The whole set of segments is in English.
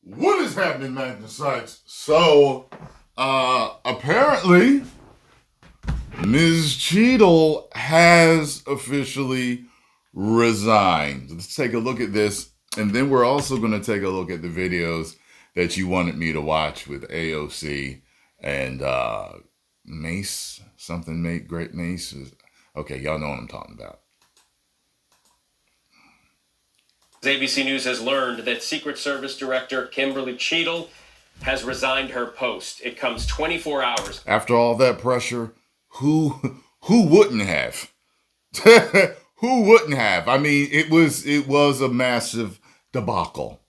What is happening, Magnus sites? So, apparently, Ms. Cheatle has officially resigned. Let's take a look at this, and then we're also going to take a look at the videos that you wanted me to watch with AOC and Mace, Great Mace. Okay, y'all know what I'm talking about. ABC News has learned that Secret Service Director Kimberly Cheatle has resigned her post. It comes 24 hours after all that pressure. Who wouldn't have? Who wouldn't have? I mean, it was a massive debacle.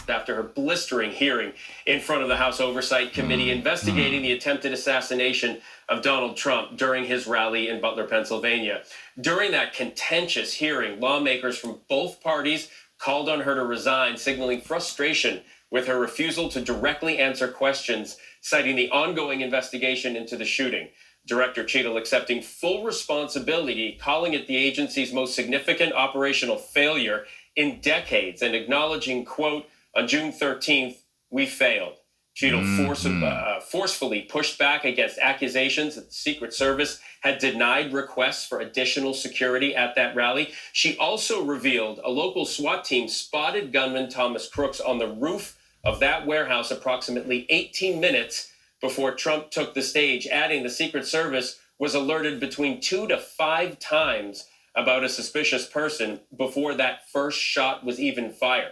After her blistering hearing in front of the House Oversight Committee investigating the attempted assassination of Donald Trump during his rally in Butler, Pennsylvania. During that contentious hearing, lawmakers from both parties called on her to resign, signaling frustration with her refusal to directly answer questions, citing the ongoing investigation into the shooting. Director Cheatle accepting full responsibility, calling it the agency's most significant operational failure in decades, and acknowledging, quote, on June 13th, we failed. Cheatle forcefully pushed back against accusations that the Secret Service had denied requests for additional security at that rally. She also revealed a local SWAT team spotted gunman Thomas Crooks on the roof of that warehouse approximately 18 minutes before Trump took the stage, adding the Secret Service was alerted between 2 to 5 times about a suspicious person before that first shot was even fired.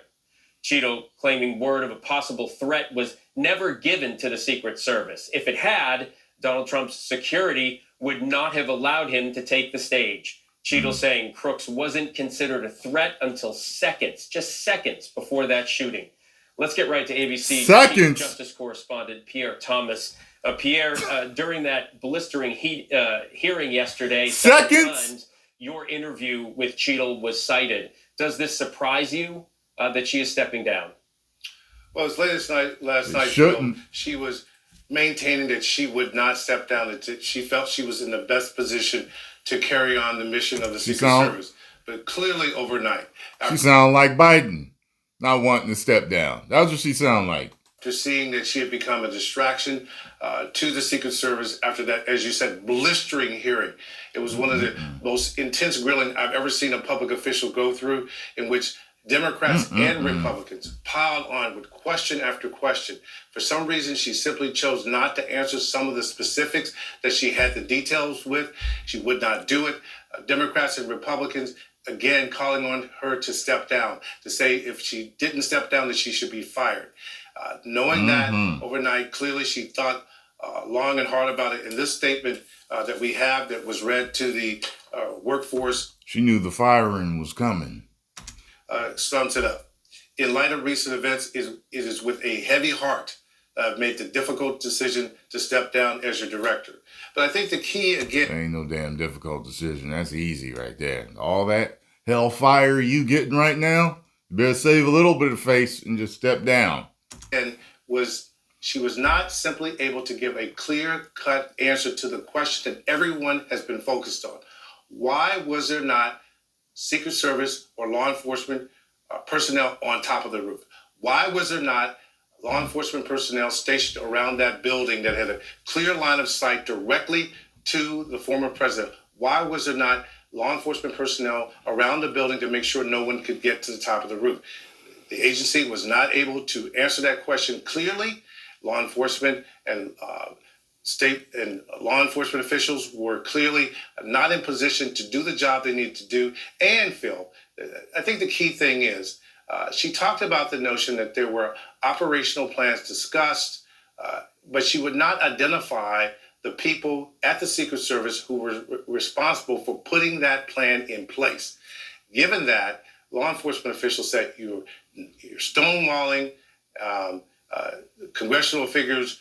Cheatle claiming word of a possible threat was never given to the Secret Service. If it had, Donald Trump's security would not have allowed him to take the stage. Cheatle saying Crooks wasn't considered a threat until just seconds before that shooting. Let's get right to ABC Chief Justice Correspondent Pierre Thomas. Pierre, during that blistering hearing yesterday, times, your interview with Cheatle was cited. Does this surprise you that she is stepping down? Well, as late as last night, she was maintaining that she would not step down. That she felt she was in the best position to carry on the mission of the Secret Service. But clearly overnight. She sounded like Biden, not wanting to step down. That's what she sounded like. After seeing that she had become a distraction to the Secret Service after that, as you said, blistering hearing. It was one of the most intense grilling I've ever seen a public official go through, in which Democrats and Republicans piled on with question after question. For some reason, she simply chose not to answer some of the specifics that she had the details with. She would not do it. Democrats and Republicans, again, calling on her to step down, to say if she didn't step down, that she should be fired. Knowing that overnight, clearly she thought long and hard about it. In this statement that we have that was read to the workforce, she knew the firing was coming. Sums it up. In light of recent events, it is with a heavy heart that I've made the difficult decision to step down as your director. But I think the key, again... Ain't no damn difficult decision. That's easy right there. All that hellfire you getting right now, you better save a little bit of face and just step down. And she was not simply able to give a clear-cut answer to the question that everyone has been focused on. Why was there not Secret Service or law enforcement personnel on top of the roof? Why was there not law enforcement personnel stationed around that building that had a clear line of sight directly to the former president? Why was there not law enforcement personnel around the building to make sure no one could get to the top of the roof? The agency was not able to answer that question clearly. Law enforcement and state and law enforcement officials were clearly not in position to do the job they need to do. And Phil, I think the key thing is she talked about the notion that there were operational plans discussed, but she would not identify the people at the Secret Service who were responsible for putting that plan in place. Given that, law enforcement officials said you're stonewalling. Congressional figures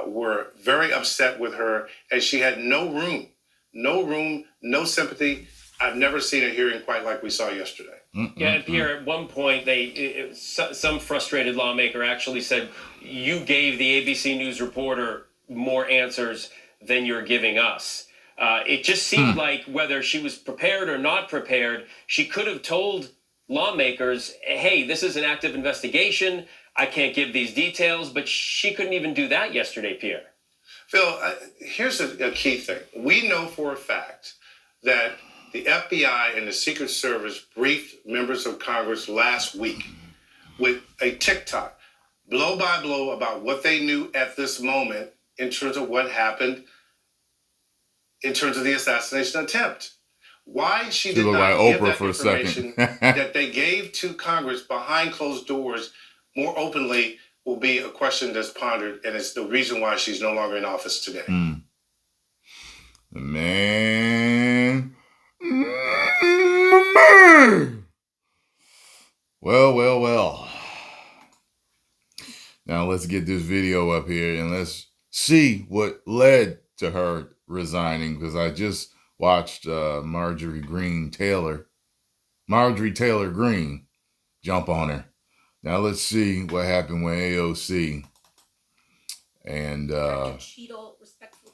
were very upset with her, and she had no room, no sympathy. I've never seen a hearing quite like we saw yesterday. Yeah, and Pierre, at one point, some frustrated lawmaker actually said, you gave the ABC News reporter more answers than you're giving us. It just seemed like whether she was prepared or not prepared, she could have told lawmakers, hey, this is an active investigation. I can't give these details, but she couldn't even do that yesterday, Pierre. Phil, here's a key thing. We know for a fact that the FBI and the Secret Service briefed members of Congress last week with a TikTok, blow by blow, about what they knew at this moment in terms of what happened in terms of the assassination attempt. Why she did looked not like give Oprah that for a information second. that they gave to Congress behind closed doors more openly will be a question that's pondered, and it's the reason why she's no longer in office today. Man. Well. Now let's get this video up here and let's see what led to her resigning, because I just watched Marjorie Taylor Greene jump on her. Now let's see what happened when AOC and Cheatle, respectfully.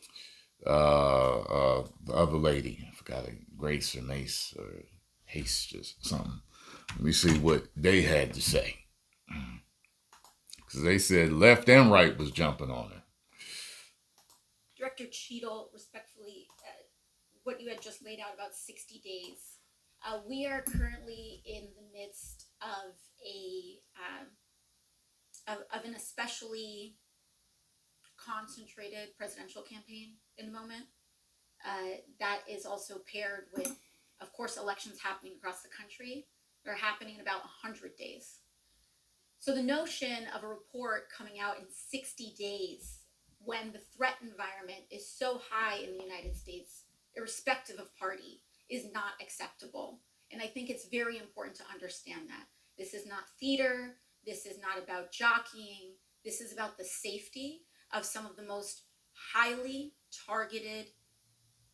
The other lady, I forgot, Grace or Mace or Haste, just something. Let me see what they had to say, because they said left and right was jumping on her. Director Cheatle, respectfully, what you had just laid out about 60 days. We are currently in the midst of an especially concentrated presidential campaign in the moment. That is also paired with, of course, elections happening across the country. They're happening in about 100 days. So the notion of a report coming out in 60 days when the threat environment is so high in the United States, irrespective of party, is not acceptable. And I think it's very important to understand that. This is not theater. This is not about jockeying. This is about the safety of some of the most highly targeted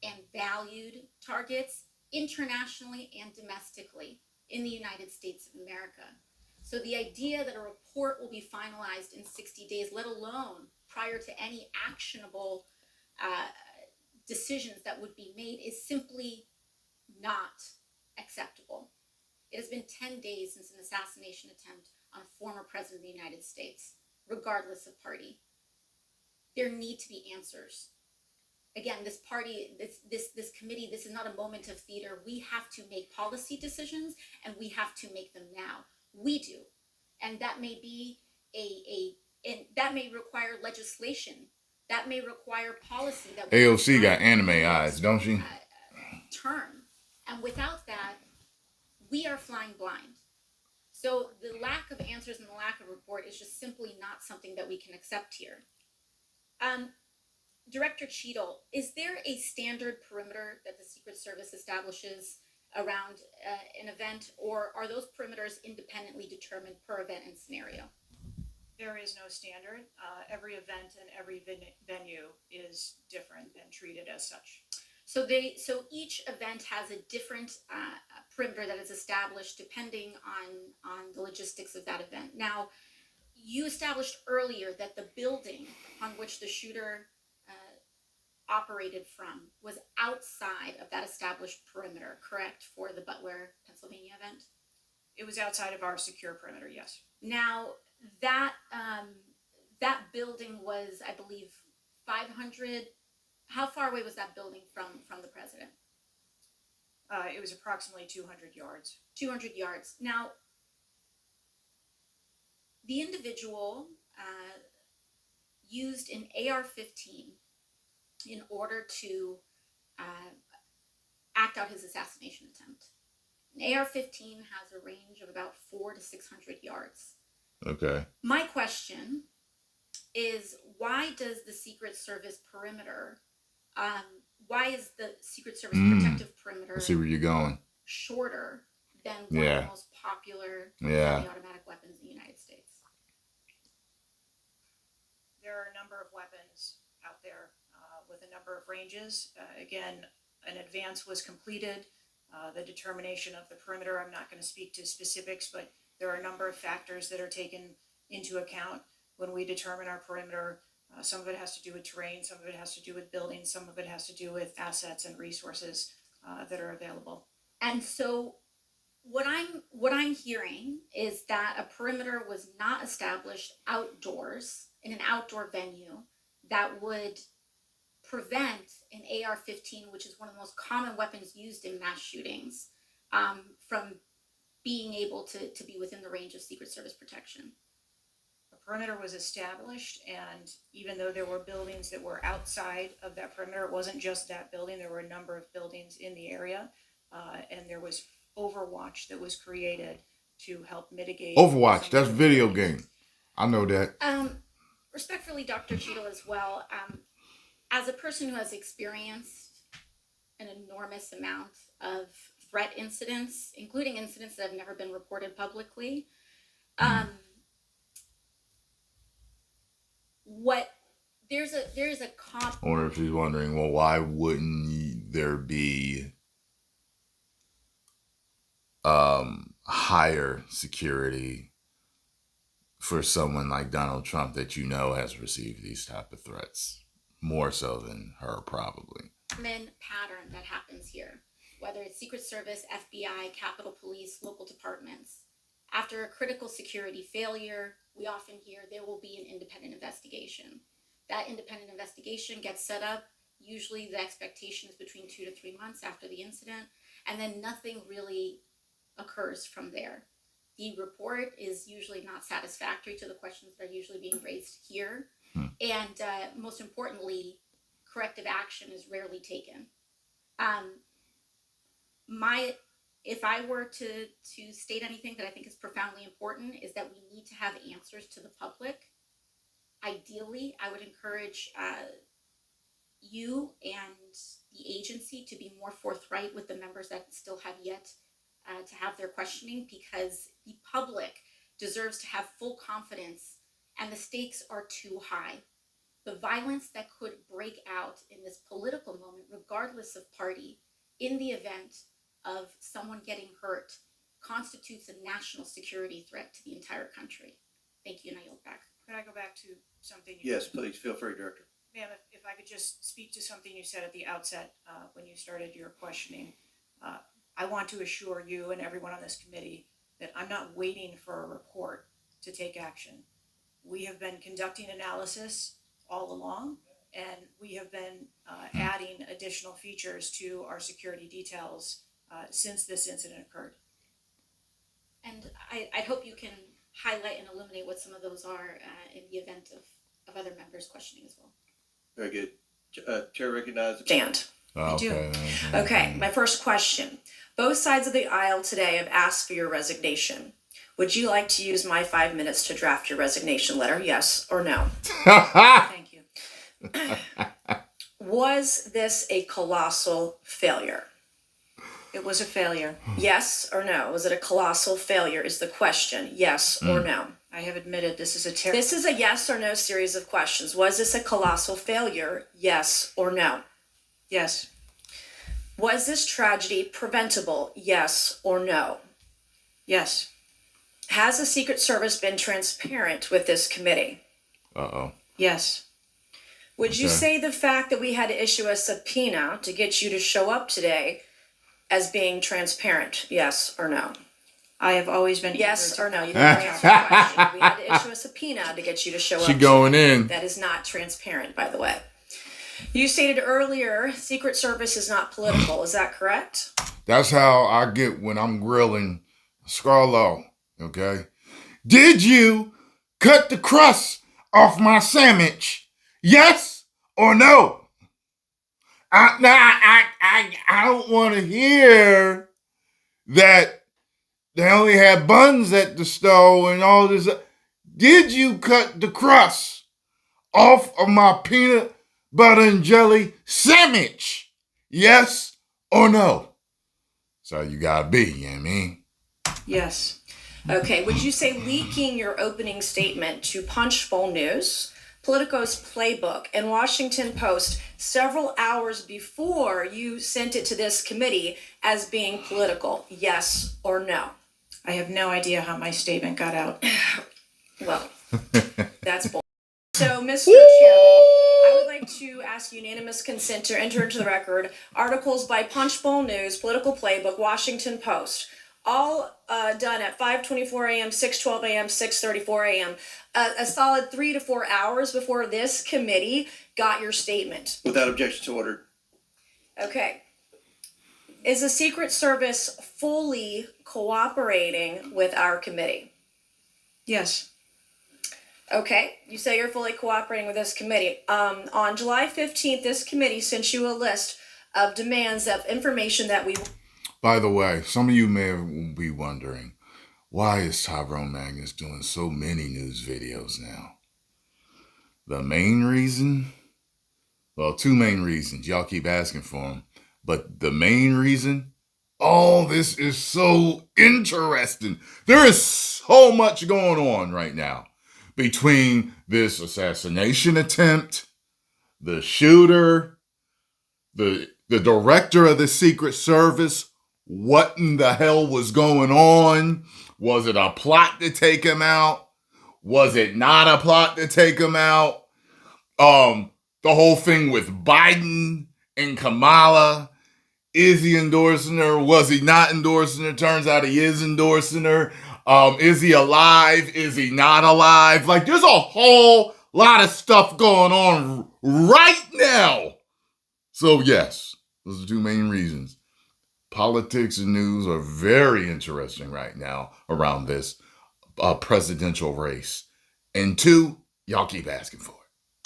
and valued targets internationally and domestically in the United States of America. So the idea that a report will be finalized in 60 days, let alone prior to any actionable decisions that would be made, is simply not acceptable. It has been 10 days since an assassination attempt on a former president of the United States, regardless of party. There need to be answers. Again, this party, this committee, this is not a moment of theater. We have to make policy decisions, and we have to make them now. We do. And that may be and that may require legislation. That may require policy. That AOC got anime eyes, don't she? Term. And without that, we are flying blind. So the lack of answers and the lack of report is just simply not something that we can accept here. Director Cheatle, is there a standard perimeter that the Secret Service establishes around an event, or are those perimeters independently determined per event and scenario? There is no standard. Every event and every venue is different and treated as such. So each event has a different perimeter that is established depending on the logistics of that event. Now, you established earlier that the building on which the shooter operated from was outside of that established perimeter, correct, for the Butler, Pennsylvania event? It was outside of our secure perimeter, yes. Now, that building was, I believe, 500. How far away was that building from the president? It was approximately 200 yards. 200 yards. Now, the individual used an AR-15 in order to act out his assassination attempt. An AR-15 has a range of about 400 to 600 yards. Okay. My question is, why does the Secret Service perimeter, why is the Secret Service protective perimeter I see where you're going. shorter than one of the most popular semi-automatic weapons in the United States? There are a number of weapons out there with a number of ranges. Again, an advance was completed. The determination of the perimeter, I'm not going to speak to specifics, but there are a number of factors that are taken into account when we determine our perimeter. Some of it has to do with terrain, some of it has to do with buildings, some of it has to do with assets and resources that are available. And so what I'm hearing is that a perimeter was not established outdoors in an outdoor venue that would prevent an AR-15, which is one of the most common weapons used in mass shootings, from being able to be within the range of Secret Service protection. A perimeter was established, and even though there were buildings that were outside of that perimeter, it wasn't just that building. There were a number of buildings in the area, and there was Overwatch that was created to help mitigate. Overwatch, that's video game. I know that. Respectfully, Dr. Cheatle, as well, as a person who has experienced an enormous amount of threat incidents, including incidents that have never been reported publicly, there's a I wonder if she's wondering, well, why wouldn't there be higher security for someone like Donald Trump that you know has received these type of threats, more so than her, probably. common pattern that happens here, whether it's Secret Service, FBI, Capitol Police, local departments. After a critical security failure, we often hear there will be an independent investigation. That independent investigation gets set up. Usually the expectation is between 2 to 3 months after the incident, and then nothing really occurs from there. The report is usually not satisfactory to the questions that are usually being raised here. And most importantly, corrective action is rarely taken. If I were to state anything that I think is profoundly important, is that we need to have answers to the public. Ideally, I would encourage you and the agency to be more forthright with the members that still have yet to have their questioning, because the public deserves to have full confidence, and the stakes are too high. The violence that could break out in this political moment, regardless of party, in the event of someone getting hurt, constitutes a national security threat to the entire country. Thank you, and I yield back. Could I go back to something? Yes, please, feel free, Director. Ma'am, if I could just speak to something you said at the outset when you started your questioning. I want to assure you and everyone on this committee that I'm not waiting for a report to take action. We have been conducting analysis all along, and we have been adding additional features to our security details since this incident occurred. And I hope you can highlight and illuminate what some of those are in the event of other members questioning as well. Very good. Chair recognizes. Stand. I do. Okay, my first question. Both sides of the aisle today have asked for your resignation. Would you like to use my 5 minutes to draft your resignation letter, yes or no? Thank you. Was this a colossal failure? It was a failure. Yes or no? Was it a colossal failure is the question, yes or no? I have admitted this is a This is a yes or no series of questions. Was this a colossal failure, yes or no? Yes. Was this tragedy preventable, yes or no? Yes. Has the Secret Service been transparent with this committee? Uh-oh. Yes. Would you Okay. say the fact that we had to issue a subpoena to get you to show up today as being transparent, yes or no? I have always been Yes eager or to no? You never answered the question. We had to issue a subpoena to get you to show up. She going today. in. That is not transparent, by the way. You stated earlier, Secret Service is not political. Is that correct? That's how I get when I'm grilling Scarlo, okay? Did you cut the crust off my sandwich? Yes or no? I don't want to hear that they only had buns at the stove and all this. Did you cut the crust off of my peanut butter and jelly sandwich? Yes or no? So you gotta be, you know what I mean? Yes. Okay. Would you say leaking your opening statement to Punchbowl News, Politico's Playbook, and Washington Post several hours before you sent it to this committee as being political? Yes or no? I have no idea how my statement got out. Well, that's bull. So, Mr. Chairman, I would like to ask unanimous consent to enter into the record articles by Punchbowl News, Political Playbook, Washington Post, all done at 5:24 a.m., 6:12 a.m., 6:34 a.m. A solid 3 to 4 hours before this committee got your statement. Without objection, so ordered. Okay. Is the Secret Service fully cooperating with our committee? Yes. Okay, you say you're fully cooperating with this committee. On July 15th, this committee sent you a list of demands of information that we... By the way, some of you may be wondering, why is Tyrone Magnus doing so many news videos now? The main reason? Well, two main reasons. Y'all keep asking for them. But the main reason? Oh, this is so interesting. There is so much going on right now between this assassination attempt, the shooter, the director of the Secret Service. What in the hell was going on? Was it a plot to take him out? Was it not a plot to take him out? The whole thing with Biden and Kamala. Is he endorsing her? Was he not endorsing her? Turns out he is endorsing her. Is he alive? Is he not alive? Like, there's a whole lot of stuff going on right now. So, yes, those are two main reasons. Politics and news are very interesting right now around this presidential race. And two, y'all keep asking for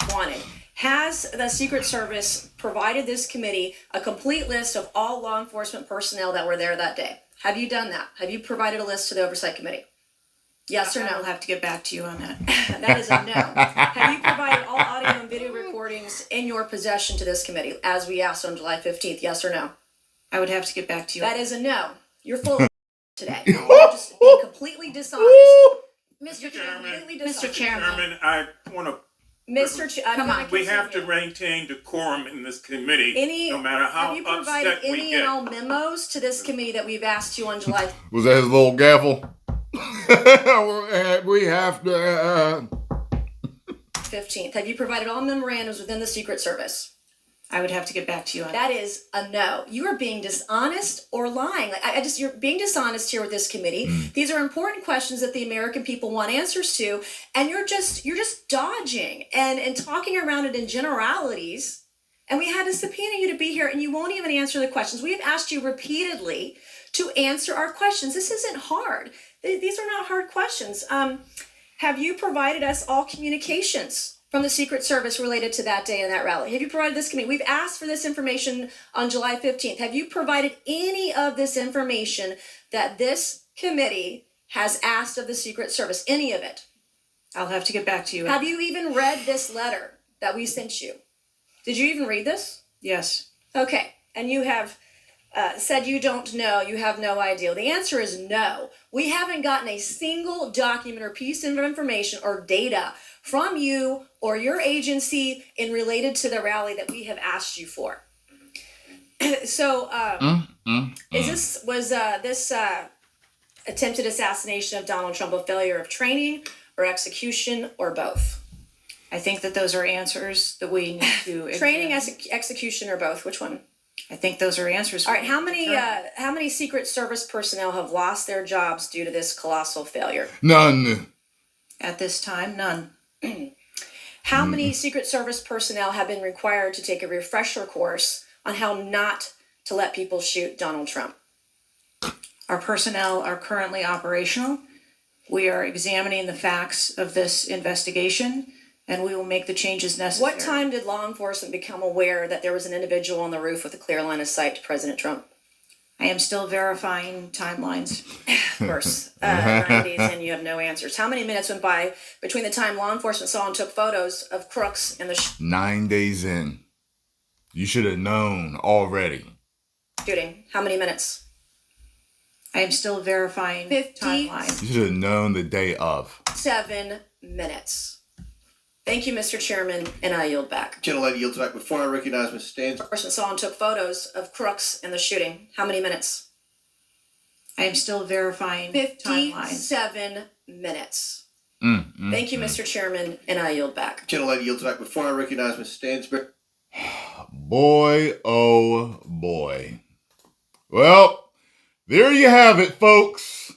it. Wanted. Has the Secret Service provided this committee a complete list of all law enforcement personnel that were there that day? Have you done that? Have you provided a list to the Oversight Committee? Yes or no? I'll have to get back to you on that. That is a no. Have you provided all audio and video recordings in your possession to this committee, as we asked on July 15th? Yes or no? I would have to get back to you. That is a no. You're full of today. You're just being completely dishonest. Mr. Chairman, I want to. Come on. We have to maintain decorum in this committee, no matter how have you provided upset we any get. and all memos to this committee that we've asked you on July? Was that his little gavel? We have to... 15th. Have you provided all memorandums within the Secret Service? I would have to get back to you on That is a no. You are being dishonest or lying. You're being dishonest here with this committee. These are important questions that the American people want answers to, and you're just dodging and talking around it in generalities. And we had to subpoena you to be here, and you won't even answer the questions. We have asked you repeatedly to answer our questions. This isn't hard. These are not hard questions. Have you provided us all communications from the Secret Service related to that day and that rally? Have you provided this committee? We've asked for this information on July 15th. Have you provided any of this information that this committee has asked of the Secret Service? Any of it? I'll have to get back to you. Have you even read this letter that we sent you? Did you even read this? Yes. Okay. And you have said you don't know, you have no idea. The answer is no. We haven't gotten a single document or piece of information or data from you or your agency in related to the rally that we have asked you for. So, was this attempted assassination of Donald Trump a failure of training or execution or both? I think that those are answers that we need to Training, execution, or both? Which one? I think those are answers. All right. How many Secret Service personnel have lost their jobs due to this colossal failure? None. At this time, none. How many Secret Service personnel have been required to take a refresher course on how not to let people shoot Donald Trump? Our personnel are currently operational. We are examining the facts of this investigation, and we will make the changes necessary. What time did law enforcement become aware that there was an individual on the roof with a clear line of sight to President Trump? I am still verifying timelines. Of course. 9 days in, you have no answers. How many minutes went by between the time law enforcement saw and took photos of crooks and the 9 days in. You should have known already. shooting? How many minutes? I am still verifying 50. timelines. You should have known the day of. 7 minutes. Thank you, Mr. Chairman, and I yield back. Gentlelady yields back. Before I recognize Ms. Stans. Person saw and took photos of crooks in the shooting. How many minutes? I am still verifying timelines. 57 minutes. Thank you, Mr. Chairman, and I yield back. Gentlelady yields back. Before I recognize Ms. Stansberry. Boy, oh boy. Well, there you have it, folks.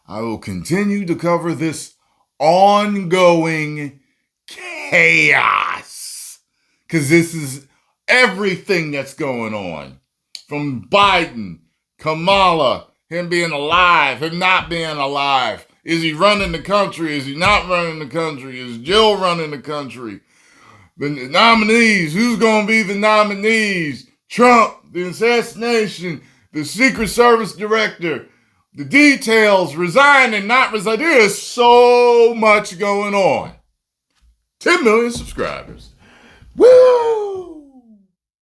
I will continue to cover this ongoing chaos, because this is everything that's going on. From Biden, Kamala, him being alive, him not being alive. Is he running the country? Is he not running the country? Is Jill running the country? The nominees, who's going to be the nominees? Trump, the assassination, the Secret Service director, the details, resign and not resign. There is so much going on. 10 million subscribers. Woo!